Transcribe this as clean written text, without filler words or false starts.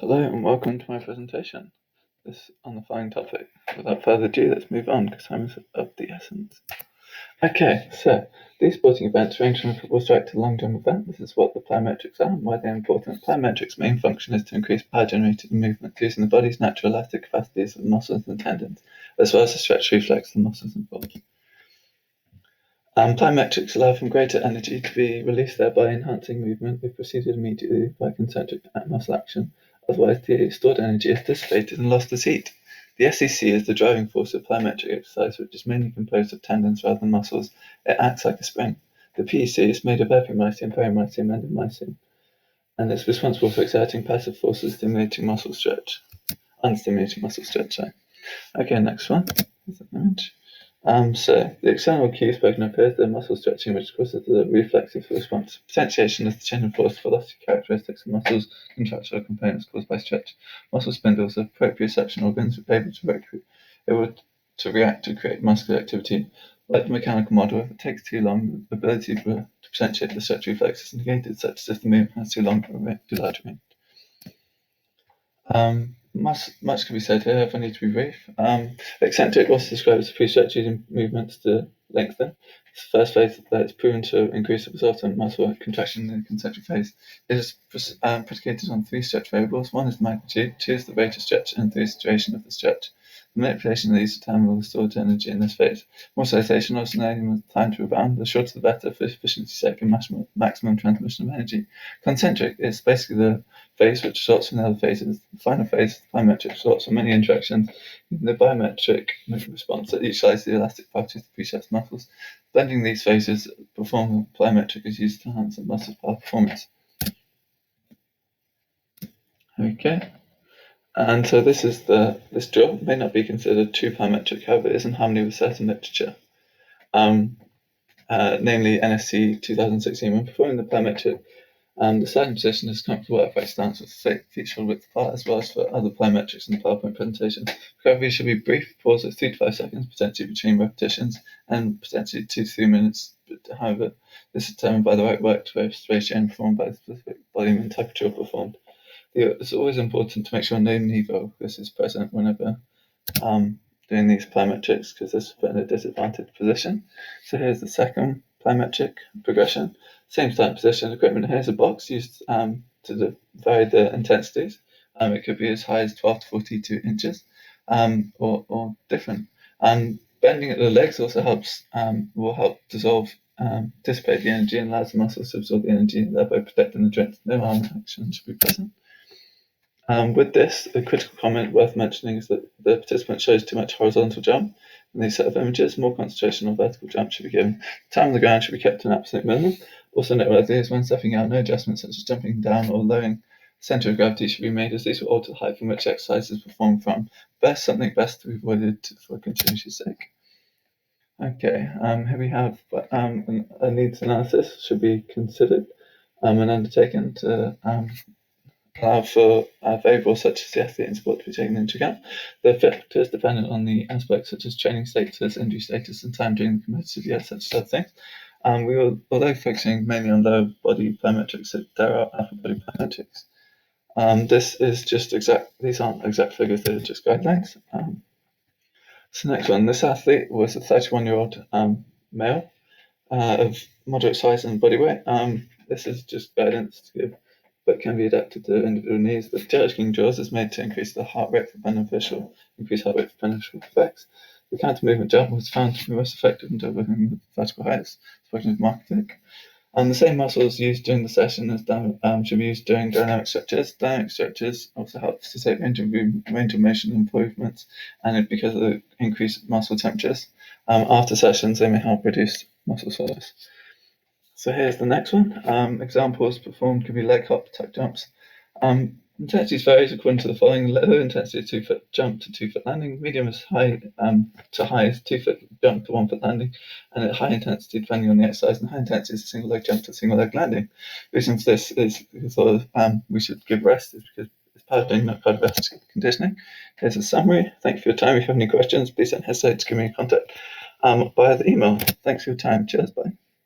Hello and welcome to my presentation. This on the following topic. Without further ado, let's move on because time is of the essence. Okay, so these sporting events range from a football strike to a long jump event. This is what the plyometrics are and why they're important. Plyometrics' main function is to increase power generated in movement using the body's natural elastic capacities of muscles and tendons, as well as the stretch reflex of the muscles involved. Plyometrics allow for greater energy to be released, thereby enhancing movement if proceeded immediately by concentric muscle action. Otherwise, the stored energy is dissipated and lost as heat. The SEC is the driving force of plyometric exercise, which is mainly composed of tendons rather than muscles. It acts like a spring. The PEC is made of epimysium, perimysium, and endomysium, and it's responsible for exerting passive forces, stimulating muscle stretch, unstimulating muscle stretch. Okay, next one. Here's an image. So the external cue spoken of here is the muscle stretching, which causes the reflexive response. Potentiation is the change in force velocity characteristics of muscles, contractile components caused by stretch. Muscle spindles are proprioception organs able to react to create muscular activity. Like the mechanical model, if it takes too long, the ability to potentiate the stretch reflex is negated, such as if the movement has too large range. Much can be said here, if I need to be brief. Eccentric also describes the pre-stretch using movements to lengthen. It's the first phase that is proven to increase the resultant muscle contraction in the concentric phase. It is predicated on three stretch variables. One is the magnitude, two is the rate of stretch, and three is the duration of the stretch. The manipulation of these determine the stored energy in this phase. Muscularization, also known as time to rebound, the shorter the better for efficiency's sake and maximum transmission of energy. Concentric is basically the phase which results from the other phases. The final phase, plyometric, results from many interactions in the biometric response that utilize the elastic properties of the precepts muscles. Blending these phases perform plyometric is used to enhance the muscle power performance. Okay. And so this drill may not be considered true plyometric, however, it is in harmony with certain literature, namely NSC 2016. When performing the plyometric, the starting position is comfortable upright stance with feet shoulder width apart, as well as for other plyometrics in the PowerPoint presentation. Recovery should be brief, pause of 3 to 5 seconds, potentially between repetitions, and potentially 2 to 3 minutes. However, this is determined by the right work to rest ratio and performed by the specific volume and temperature performed. It's always important to make sure no knee focus is present whenever doing these plyometrics, because this will put in a disadvantaged position. So here's the second plyometric progression. Same starting position. Equipment. Here's a box used to vary the intensities. It could be as high as 12 to 42 inches, or different. And bending at the legs also will help dissipate the energy and allows the muscles to absorb the energy, thereby protecting the joints. No arm action should be present. With this, a critical comment worth mentioning is that the participant shows too much horizontal jump in these set of images. More concentration on vertical jump should be given. Time on the ground should be kept to an absolute minimum. Also noteworthy is when stepping out, no adjustments such as jumping down or lowering center of gravity should be made, as these will alter the height from which exercise is performed from. Something best to be avoided for continuity's sake. Okay, here we have a needs analysis should be considered and undertaken to allow for variables such as the athlete and sport to be taken into account. The factors dependent on the aspects such as training status, injury status, and time during the competitive year, such as other things. Although focusing mainly on lower body plyometrics, there are upper body plyometrics. This is just exact. These aren't exact figures; they're just guidelines. So next one. This athlete was a 31-year-old male of moderate size and body weight. This is just guidance to give, but can be adapted to individual needs. The King drills is made to increase the heart rate for beneficial effects. The counter movement jump was found to be most effective in developing the vertical heights, spoken of Markovic. And the same muscles used during the session as should be used during dynamic stretches. Dynamic stretches also help facilitate range of motion improvements, and because of the increased muscle temperatures, after sessions they may help reduce muscle soreness. So here's the next one. Examples performed could be leg hop, tuck jumps. Intensities varies according to the following: low intensity 2-foot jump to 2-foot landing, medium is high to high is 2-foot jump to 1-foot landing, and at high intensity depending on the exercise, and high intensity is a single leg jump to single leg landing. The reason for this is because we should give rest, is because it's part of doing not cardiovascular conditioning. Here's a summary. Thank you for your time. If you have any questions, please don't hesitate to give me a contact via the email. Thanks for your time. Cheers. Bye.